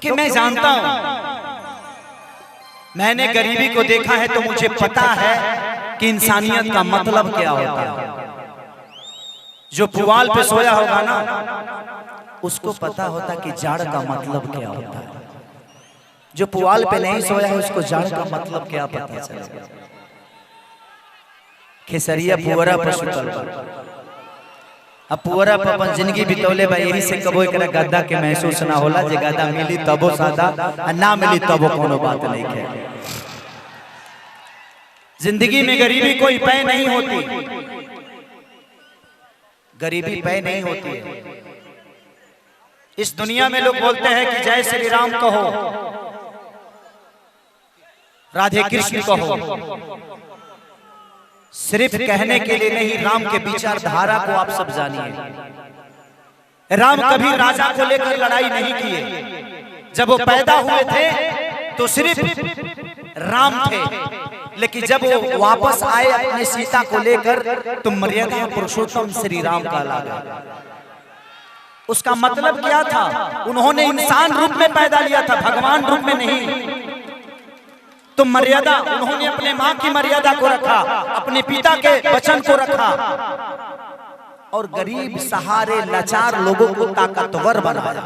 क्योंकि मैं जानता हूं, मैंने गरीबी को देखा है तो मुझे पता है कि इंसानियत का मतलब क्या होता है। जो पुआल पे सोया होगा ना, उसको पता होता कि जाड़ का मतलब क्या होता है। जो पुआल पे नहीं सोया है उसको जाड़ का मतलब क्या पता चलेगा। खेसरिया पुअरा पर सुतल बा, अब पुअरा पर अपन जिंदगी बितौले बा। यही से कबो एकरा गद्दा के महसूस ना होला। जे गद्दा मिली तबो सादा, ना मिली तबो कोनो बात नहीं है। जिंदगी में गरीबी कोई पै नहीं होती, गरीबी पै नहीं होती है। इस दुनिया में लोग बोलते हैं कि जय श्री राम कहो, राधे कृष्ण कहो, सिर्फ कहने के लिए नहीं, राम के विचारधारा को आप सब जानिए। राम कभी राजा को लेकर लड़ाई नहीं किए। जब वो पैदा हुए थे तो सिर्फ राम थे, लेकिन जब वो वापस आए अपने सीता को लेकर तो मर्यादा पुरुषोत्तम श्री राम का लगा। उसका मतलब क्या था? उन्होंने इंसान रूप में पैदा लिया था, भगवान रूप में नहीं। तो मर्यादा, उन्होंने अपने माँ की मर्यादा को रखा, अपने पिता के वचन को रखा और गरीब सहारे लाचार लोगों को ताकतवर बनाया।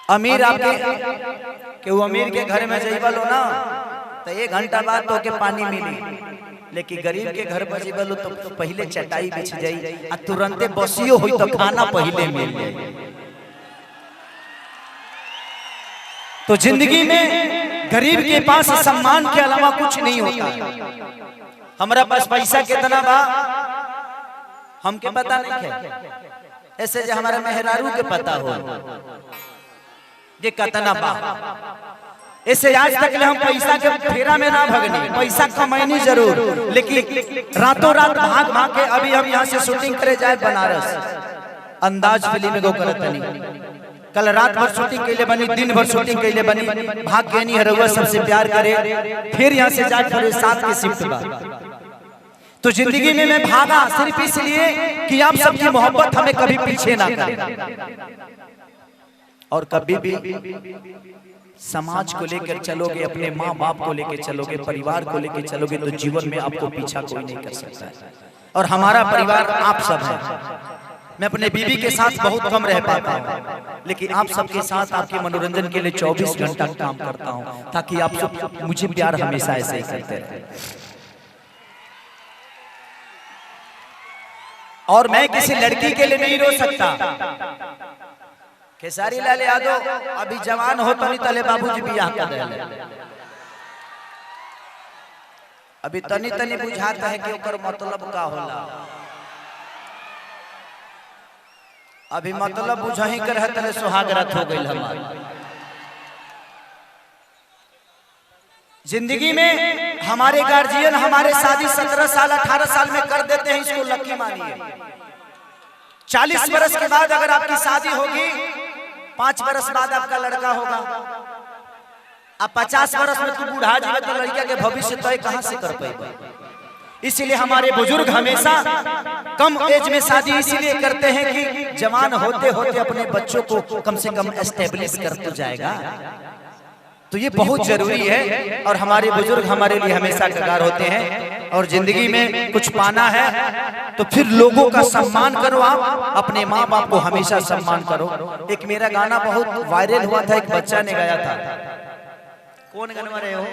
अमीर आपके वो अमीर के घर में जाइबलो ना तो 1 घंटा बाद तो के पानी मिली, लेकिन गरीब के घर पर जाइबलो तो पहले चटाई बिछ जाई आ तुरंते बसियो हुई तो खाना पहले मिल जाए। तो जिंदगी में गरीब के पास सम्मान के अलावा कुछ नहीं होता। हमारा पास पैसा कितना बा हमके पता नहीं है, ऐसे जो हमारा मेहरारू के पता हो ये कितना बा। ऐसे आज तक हम पैसा के फेरा में ना भगनी, पैसा कमाईनी जरूर, लेकिन रातों रात भाग भाग के अभी हम यहाँ से शूटिंग करे जाए बनारस, अंदाज फिल्म को करत नहीं। कल रात भर शूटिंग के लिए बनी, दिन भर शूटिंग के लिए बनी, भाग के नहीं हरुआ सबसे प्यार करे, फिर यहाँ से जाए फिर 7 के शिफ्ट बा। तो जिंदगी में मैं भागा सिर्फ इसलिए कि आप सबकी मोहब्बत हमें कभी पीछे ना करे। और कभी भी समाज को लेकर चलोगे, अपने माँ बाप को लेकर चलोगे, परिवार को लेकर चलोगे तो जीवन में आपको पीछा कोई नहीं कर सकता है। और हमारा परिवार आप सब है। मैं अपने बीवी के साथ बहुत कम रह पाता हूँ, लेकिन आप सबके साथ आपके मनोरंजन के लिए 24 घंटा काम करता हूँ, ताकि आप सब मुझे प्यार हमेशा ऐसे ही करते रहे। और मैं किसी लड़की के लिए नहीं रो सकता। खेसारी लाल यादव अभी जवान हो तो नहीं तले बाबूजी बियाह कर रहे, अभी तनी तनी बुझाता है कि ओकर मतलब का होला। अभी मतलब बुझाही कर है तले सुहागरात हो गई हमारी। जिंदगी में हमारे गार्जियन हमारे शादी 17 साल 18 साल में कर देते हैं, इसको लकी मानिए। 40 बरस के बाद अगर आपकी शादी होगी, 5 बरस बाद आपका लड़का होगा, अब 50 बरस में तू बूढ़ा जाए तो लड़का के भविष्य तय कहां से कर पाएगा। इसलिए हमारे बुजुर्ग हमेशा कम एज में शादी इसलिए करते हैं कि जवान होते होते अपने बच्चों को कम से कम एस्टेब्लिश कर तो जाएगा। तो ये बहुत जरूरी है और हमारे बुजुर्ग हमारे लिए हमेशा कगार होते हैं। और जिंदगी में कुछ पाना है तो फिर लोगों का सम्मान करो, आप अपने माँ बाप को हमेशा सम्मान करो। एक मेरा गाना बहुत वायरल हुआ था, एक बच्चा ने गाया था, कौन गनवा रहे हो?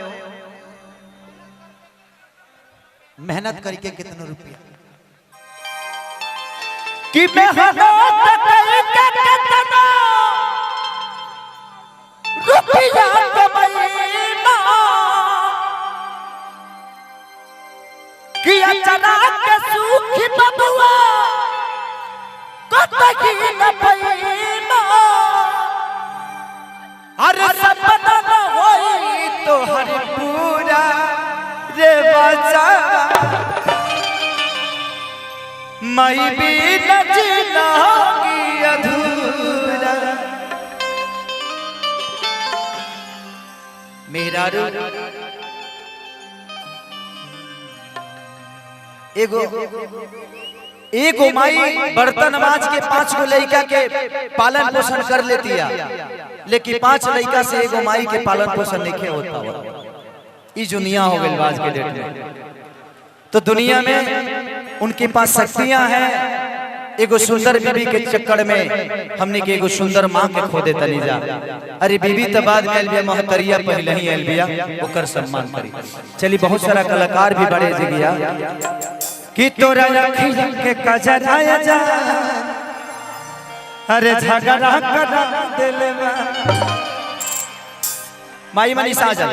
मेहनत करके कितना रुपया कि मेहनत करके कितना रुपया कमाईना कि अचरा के सूखी बबुआ कतई न पैना। अरे सपना न होई तो हर पूरा रे बचा मई भी न जिलागी अधूरा। मेरा एगो एक माई बर्तन माज के 5 गो लड़का के पालन पोषण कर लेती है, लेकिन 5 लड़का से एक माई के पालन पोषण नहीं होता। ये दुनिया हो गई आज के डेट में। तो दुनिया में उनके पास शक्तियां हैं, एगो सुंदर बीबी के चक्कर में हमने के एगो सुंदर माँ के खो देता नहीं जा। अरे बीबी तो बाद में अलबिया, महतरिया पहले ही अलबिया, ओकर सम्मान करी। चलिए बहुत सारा कलाकार भी बड़े जगिया कि तोरा अखिया के कजराया जा, अरे झगड़ा करा दिल में। माई मनीषा आ जा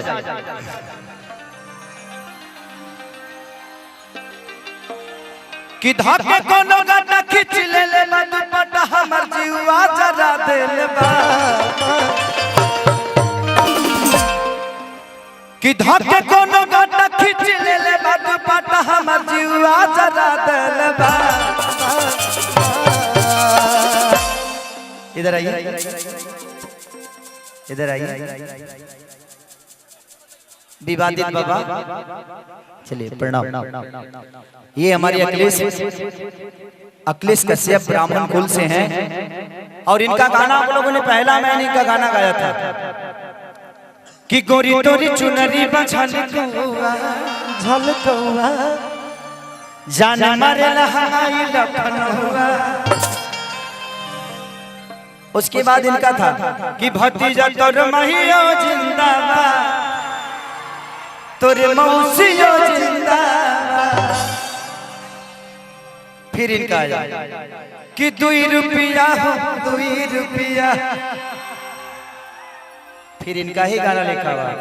कि धाके कोनो गाना खींच ले ले दुपट्टा हमर जीवा जरा दिल बा, कि धाके कोनो गाना खींच ले ले दुपट्टा हमर जीवा जरा दिल बा। इधर आइए, इधर आइए विवादित बाबा। चलिए प्रणाम। ये हमारे अखिलेश कश्यप ब्राह्मण कुल से हैं और इनका गाना आप लोगों ने पहला मैंने इनका गाना गाया था कि गोरी तोरी चुनरी झलकौआ झलकौआ जान मारे लहाई लखनऊआ। उसके बाद इनका था कि भतीजा तोर महियो जिंदाबाद, तोरे मौसियो जिंदाबाद। फिर इनका आया कि 2 रुपया हो 2 रुपया। फिर इनका ही गाना लिखा हुआ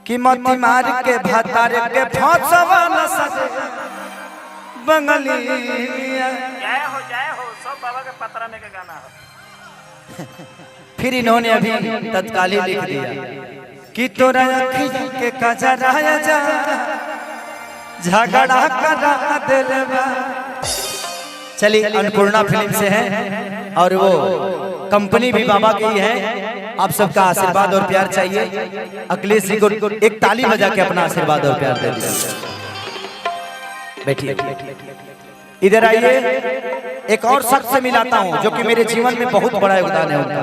कि मोती मार के भातार के फौसवा न सजे बंगलिया। जय हो सब बाबा के पतरा में का गाना है। फिर इन्होंने अभी तत्कालीन लिख दिया कि तोरा अखिया के कजराया जा, झगड़ा करा दिल बा। चलिए अन्नपूर्णा फिल्म से है और वो कंपनी भी बाबा की है। आप सबका आशीर्वाद और प्यार चाहिए। अखिलेश जी को एक ताली बजा के अपना आशीर्वाद और प्यार दे दीजिए। बैठिए, इधर आइए। एक और शख्स से मिलाता हूँ जो कि मेरे जीवन में बहुत बड़ा योगदान है उनका।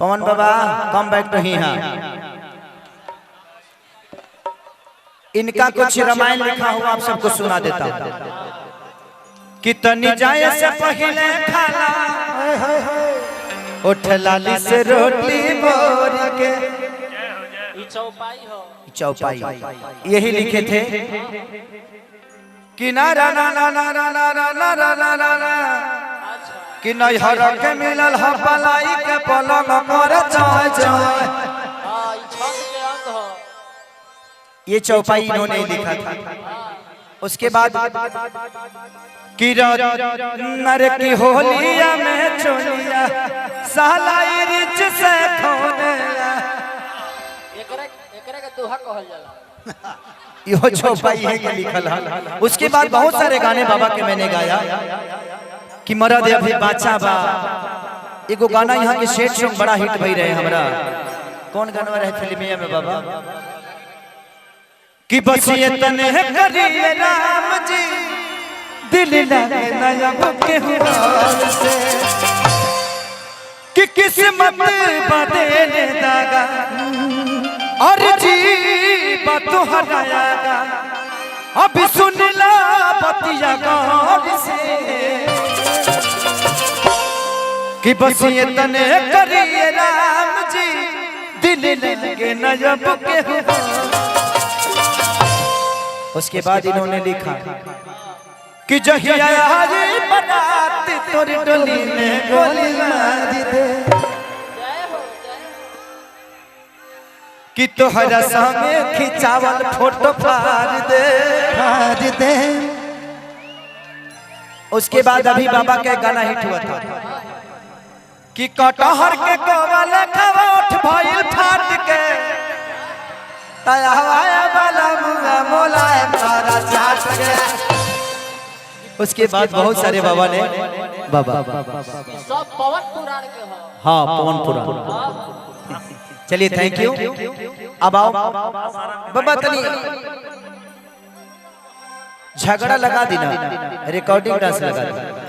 पवन बाबा कम बैक तो ही हाँ। इनका कुछ रामायण लिखा हुआ आप सबको सुना देता हूँ कि तनी जाए से पहले खाना उठ लाली से रोटी बोर के। चौपाई यही लिखे थे कि ना रा ना ना ना ना ना ना ना ना ना ना कि नैहर के मिलल ह पलाई के पलंग कर चाय चाय। ये चौपाई इन्होंने लिखा था। उसके बाद कि नर की होलिया में चोलिया सहलाई रिच से खोनेला। एकरे के दोहा कहल जाला। यो चौपाई है कि लिखल है। उसके बाद बहुत सारे गाने बाबा के मैंने गाया कि मरद अभी बाचा बा। एगो गाना यहाँ के सेट सॉन्ग बड़ा हिट भई रहे हमरा। कौन गाना रहे फिल्मिया में बाबा कि बस ये तने करिए राम जी दिल लगे नया के हुआ से कि किस्मत बदले दागा और जी तो हरायागा। अभी सुन ला बतिया गौर से कि बस ये तने करिए राम जी दिल लगे नया के हुआ। उसके बाद इन्होंने लिखा कि जहिया आई बरात तोर डोली में गोली मार दे कि तोहरा संगे खिंचावल फोटो फाड़ दे। उसके बाद अभी बाबा के गाना हिट हुआ था कि कटहर के कोवल खवट भइल फाट के तयावाया वाला मुंगा मोलायम तारा चाट गया। उसके बाद बहुत सारे बाबा ने बाबा सब पवन पुराण के हो। हाँ पवन पुराण। चलिए थैंक यू। अब आओ बाबा तनी झगड़ा लगा दी ना, रिकॉर्डिंग डांस लगा दी।